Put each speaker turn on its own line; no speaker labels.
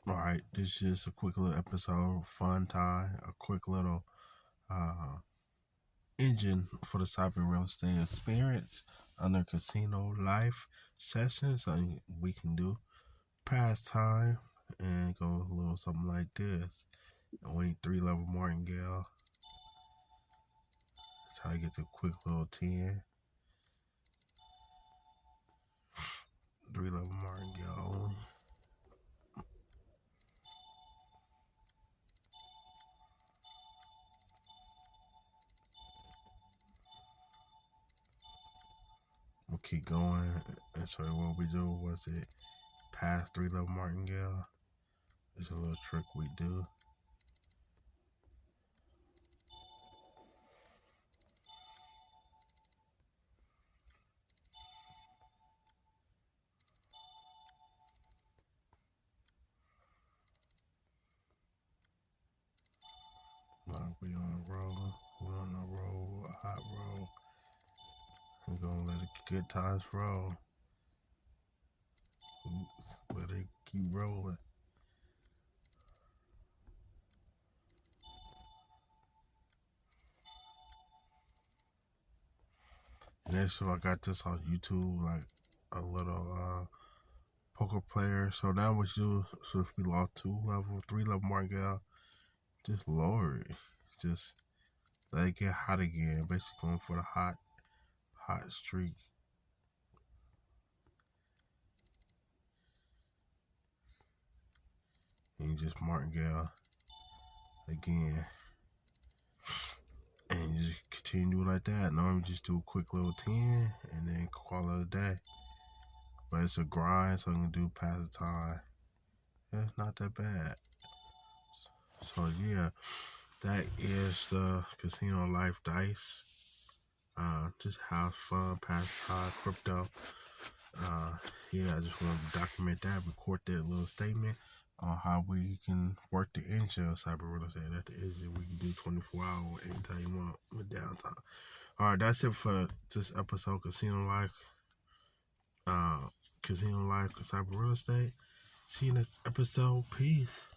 Alright, this is just a quick little episode, fun time, a quick little engine for the cyber real estate experience under casino life sessions. So we can do pastime and go a little something like this. Only 3-level martingale. Try to get the quick little 10. 3-level martingale only. We'll keep going and show you what we do. Was it past 3-level martingale? It's a little trick we do. We on a roll. We on a roll, a hot roll. We're gonna let it good times roll. Let it keep rolling. Next, so I got this on YouTube, like a little poker player. So now what you do? So if we lost 2-level, 3-level martingale, just lower it. Just let it get hot again. Basically going for the hot streak. And you just martingale again. And you just continue to do it like that. Normally just do a quick little 10 and then call it a day. But it's a grind, so I'm gonna do pass the time. Yeah, it's not that bad. So yeah, that is the casino life dice. Just have fun, pass time, crypto. Yeah, I just want to document that, record that little statement on how we can work the engine of cyber real estate. That's the engine we can do 24 hours anytime you want with downtime. All right, that's it for this episode, Casino Life, Cyber Real Estate. See you next episode. Peace.